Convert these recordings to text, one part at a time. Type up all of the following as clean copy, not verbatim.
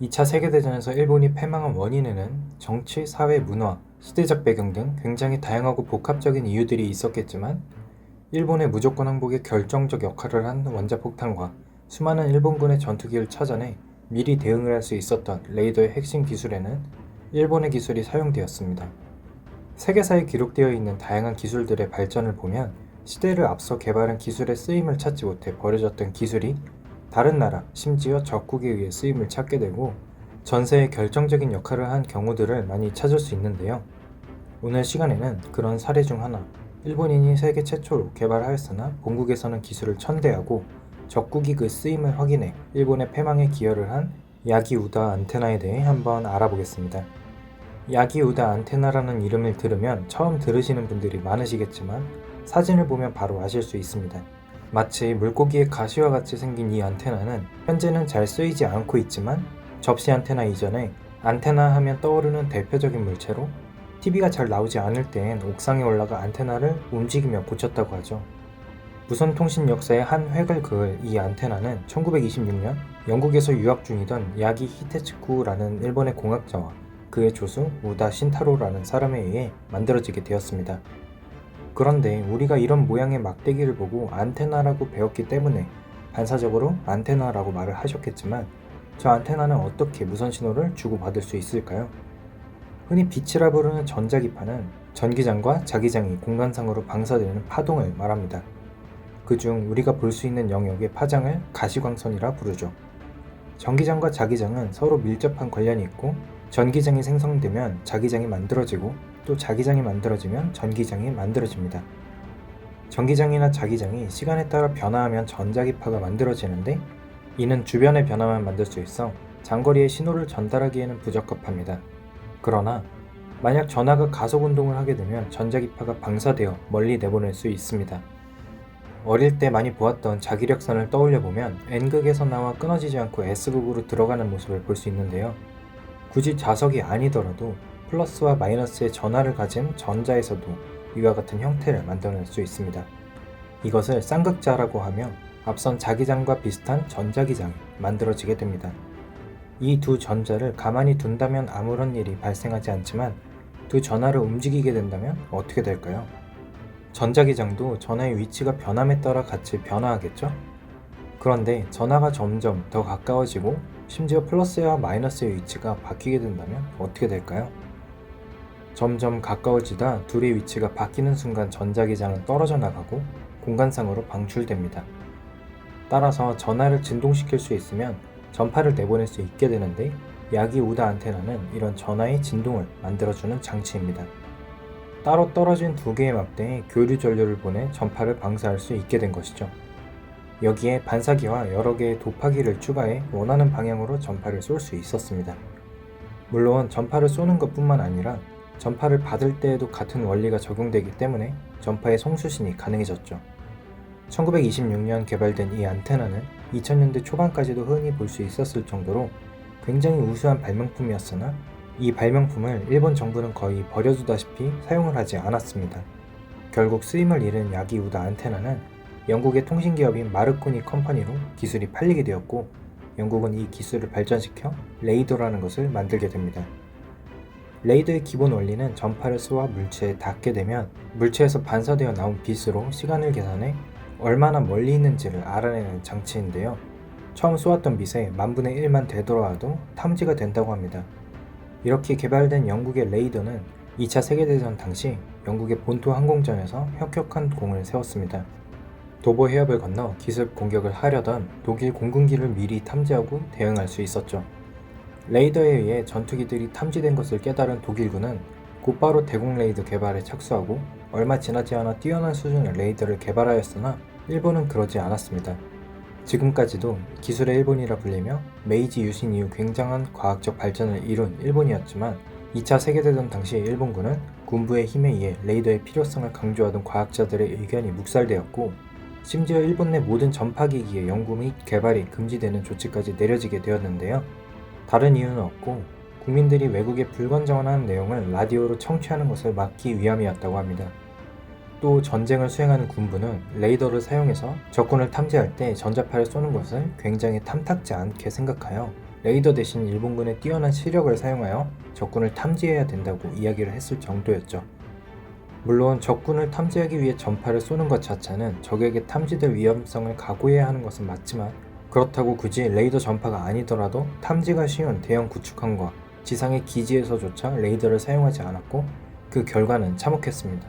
2차 세계대전에서 일본이 패망한 원인에는 정치, 사회, 문화, 시대적 배경 등 굉장히 다양하고 복합적인 이유들이 있었겠지만 일본의 무조건 항복에 결정적 역할을 한 원자폭탄과 수많은 일본군의 전투기를 찾아내 미리 대응을 할 수 있었던 레이더의 핵심 기술에는 일본의 기술이 사용되었습니다. 세계사에 기록되어 있는 다양한 기술들의 발전을 보면 시대를 앞서 개발한 기술의 쓰임을 찾지 못해 버려졌던 기술이 다른 나라, 심지어 적국에 의해 쓰임을 찾게 되고 전세에 결정적인 역할을 한 경우들을 많이 찾을 수 있는데요. 오늘 시간에는 그런 사례 중 하나, 일본인이 세계 최초로 개발하였으나 본국에서는 기술을 천대하고 적국이 그 쓰임을 확인해 일본의 패망에 기여를 한 야기우다 안테나에 대해 한번 알아보겠습니다. 야기우다 안테나라는 이름을 들으면 처음 들으시는 분들이 많으시겠지만 사진을 보면 바로 아실 수 있습니다. 마치 물고기의 가시와 같이 생긴 이 안테나는 현재는 잘 쓰이지 않고 있지만 접시 안테나 이전에 안테나 하면 떠오르는 대표적인 물체로 TV가 잘 나오지 않을 땐 옥상에 올라가 안테나를 움직이며 고쳤다고 하죠. 무선통신 역사의 한 획을 그을 이 안테나는 1926년 영국에서 유학 중이던 야기 히테츠쿠라는 일본의 공학자와 그의 조수 우다 신타로라는 사람에 의해 만들어지게 되었습니다. 그런데 우리가 이런 모양의 막대기를 보고 안테나라고 배웠기 때문에 반사적으로 안테나라고 말을 하셨겠지만 저 안테나는 어떻게 무선 신호를 주고받을 수 있을까요? 흔히 빛이라 부르는 전자기파는 전기장과 자기장이 공간상으로 방사되는 파동을 말합니다. 그중 우리가 볼 수 있는 영역의 파장을 가시광선이라 부르죠. 전기장과 자기장은 서로 밀접한 관련이 있고 전기장이 생성되면 자기장이 만들어지고 또 자기장이 만들어지면 전기장이 만들어집니다. 전기장이나 자기장이 시간에 따라 변화하면 전자기파가 만들어지는데 이는 주변의 변화만 만들 수 있어 장거리의 신호를 전달하기에는 부적합합니다. 그러나 만약 전하가 가속 운동을 하게 되면 전자기파가 방사되어 멀리 내보낼 수 있습니다. 어릴 때 많이 보았던 자기력선을 떠올려보면 N극에서 나와 끊어지지 않고 S극으로 들어가는 모습을 볼 수 있는데요. 굳이 자석이 아니더라도 플러스와 마이너스의 전하를 가진 전자에서도 이와 같은 형태를 만들어낼 수 있습니다. 이것을 쌍극자라고 하며 앞선 자기장과 비슷한 전자기장이 만들어지게 됩니다. 이 두 전자를 가만히 둔다면 아무런 일이 발생하지 않지만 두 전하를 움직이게 된다면 어떻게 될까요? 전자기장도 전하의 위치가 변함에 따라 같이 변화하겠죠? 그런데 전하가 점점 더 가까워지고 심지어 플러스와 마이너스의 위치가 바뀌게 된다면 어떻게 될까요? 점점 가까워지다 둘의 위치가 바뀌는 순간 전자기장은 떨어져 나가고 공간상으로 방출됩니다. 따라서 전하를 진동시킬 수 있으면 전파를 내보낼 수 있게 되는데 야기우다 안테나는 이런 전하의 진동을 만들어주는 장치입니다. 따로 떨어진 두 개의 막대에 교류 전류를 보내 전파를 방사할 수 있게 된 것이죠. 여기에 반사기와 여러 개의 도파기를 추가해 원하는 방향으로 전파를 쏠 수 있었습니다. 물론 전파를 쏘는 것뿐만 아니라 전파를 받을 때에도 같은 원리가 적용되기 때문에 전파의 송수신이 가능해졌죠. 1926년 개발된 이 안테나는 2000년대 초반까지도 흔히 볼 수 있었을 정도로 굉장히 우수한 발명품이었으나 이 발명품을 일본 정부는 거의 버려두다시피 사용을 하지 않았습니다. 결국 쓰임을 잃은 야기우다 안테나는 영국의 통신기업인 마르코니 컴퍼니로 기술이 팔리게 되었고 영국은 이 기술을 발전시켜 레이더라는 것을 만들게 됩니다. 레이더의 기본 원리는 전파를 쏘아 물체에 닿게 되면 물체에서 반사되어 나온 빛으로 시간을 계산해 얼마나 멀리 있는지를 알아내는 장치인데요. 처음 쏘았던 빛의 10,000분의 1만 되돌아와도 탐지가 된다고 합니다. 이렇게 개발된 영국의 레이더는 2차 세계대전 당시 영국의 본토 항공전에서 혁혁한 공을 세웠습니다. 도보 해협을 건너 기습 공격을 하려던 독일 공군기를 미리 탐지하고 대응할 수 있었죠. 레이더에 의해 전투기들이 탐지된 것을 깨달은 독일군은 곧바로 대공 레이더 개발에 착수하고 얼마 지나지 않아 뛰어난 수준의 레이더를 개발하였으나 일본은 그러지 않았습니다. 지금까지도 기술의 일본이라 불리며 메이지 유신 이후 굉장한 과학적 발전을 이룬 일본이었지만 2차 세계대전 당시 일본군은 군부의 힘에 의해 레이더의 필요성을 강조하던 과학자들의 의견이 묵살되었고 심지어 일본 내 모든 전파기기의 연구 및 개발이 금지되는 조치까지 내려지게 되었는데요. 다른 이유는 없고 국민들이 외국의 불건전한 내용을 라디오로 청취하는 것을 막기 위함이었다고 합니다. 또 전쟁을 수행하는 군부는 레이더를 사용해서 적군을 탐지할 때 전자파를 쏘는 것을 굉장히 탐탁지 않게 생각하여 레이더 대신 일본군의 뛰어난 시력을 사용하여 적군을 탐지해야 된다고 이야기를 했을 정도였죠. 물론 적군을 탐지하기 위해 전파를 쏘는 것 자체는 적에게 탐지될 위험성을 각오해야 하는 것은 맞지만, 그렇다고 굳이 레이더 전파가 아니더라도 탐지가 쉬운 대형 구축함과 지상의 기지에서조차 레이더를 사용하지 않았고, 그 결과는 참혹했습니다.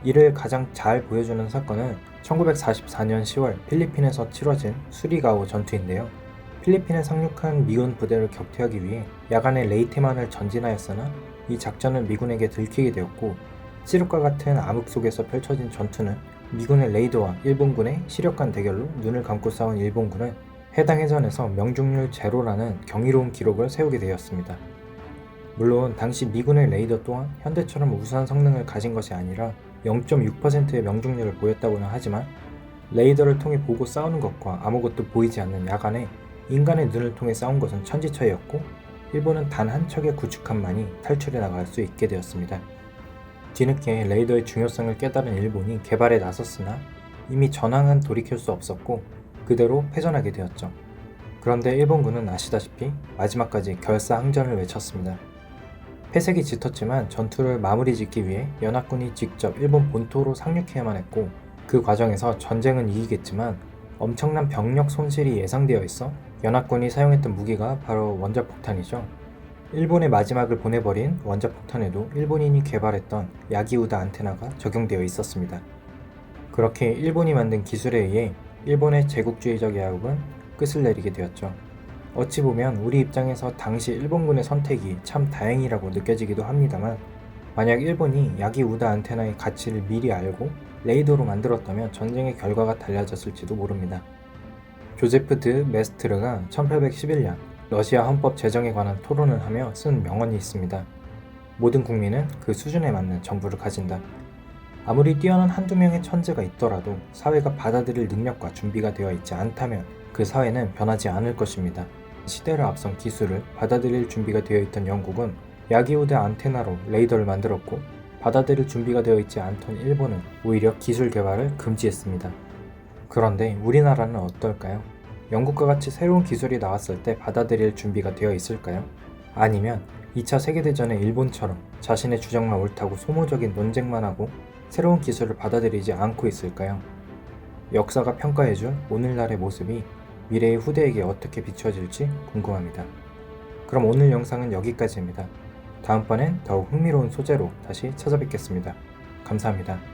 이를 가장 잘 보여주는 사건은 1944년 10월 필리핀에서 치러진 수리가오 전투인데요. 필리핀에 상륙한 미군 부대를 격퇴하기 위해 야간에 레이테만을 전진하였으나 이 작전은 미군에게 들키게 되었고, 칠흑과 같은 암흑 속에서 펼쳐진 전투는 미군의 레이더와 일본군의 시력 간 대결로 눈을 감고 싸운 일본군은 해당 해전에서 명중률 제로라는 경이로운 기록을 세우게 되었습니다. 물론 당시 미군의 레이더 또한 현대처럼 우수한 성능을 가진 것이 아니라 0.6%의 명중률을 보였다고는 하지만, 레이더를 통해 보고 싸우는 것과 아무것도 보이지 않는 야간에 인간의 눈을 통해 싸운 것은 천지차이였고, 일본은 단 한 척의 구축함만이 탈출해 나갈 수 있게 되었습니다. 뒤늦게 레이더의 중요성을 깨달은 일본이 개발에 나섰으나 이미 전황은 돌이킬 수 없었고 그대로 패전하게 되었죠. 그런데 일본군은 아시다시피 마지막까지 결사항전을 외쳤습니다. 패색이 짙었지만 전투를 마무리 짓기 위해 연합군이 직접 일본 본토로 상륙해야만 했고, 그 과정에서 전쟁은 이기겠지만 엄청난 병력 손실이 예상되어 있어 연합군이 사용했던 무기가 바로 원자폭탄이죠. 일본의 마지막을 보내버린 원자폭탄에도 일본인이 개발했던 야기우다 안테나가 적용되어 있었습니다. 그렇게 일본이 만든 기술에 의해 일본의 제국주의적 야욕은 끝을 내리게 되었죠. 어찌 보면 우리 입장에서 당시 일본군의 선택이 참 다행이라고 느껴지기도 합니다만, 만약 일본이 야기우다 안테나의 가치를 미리 알고 레이더로 만들었다면 전쟁의 결과가 달라졌을지도 모릅니다. 조제프 드 메스트르가 1811년 러시아 헌법 제정에 관한 토론을 하며 쓴 명언이 있습니다. 모든 국민은 그 수준에 맞는 정부를 가진다. 아무리 뛰어난 한두 명의 천재가 있더라도 사회가 받아들일 능력과 준비가 되어 있지 않다면 그 사회는 변하지 않을 것입니다. 시대를 앞선 기술을 받아들일 준비가 되어 있던 영국은 야기우대 안테나로 레이더를 만들었고, 받아들일 준비가 되어 있지 않던 일본은 오히려 기술 개발을 금지했습니다. 그런데 우리나라는 어떨까요? 영국과 같이 새로운 기술이 나왔을 때 받아들일 준비가 되어 있을까요? 아니면 2차 세계대전의 일본처럼 자신의 주장만 옳다고 소모적인 논쟁만 하고 새로운 기술을 받아들이지 않고 있을까요? 역사가 평가해준 오늘날의 모습이 미래의 후대에게 어떻게 비춰질지 궁금합니다. 그럼 오늘 영상은 여기까지입니다. 다음번엔 더욱 흥미로운 소재로 다시 찾아뵙겠습니다. 감사합니다.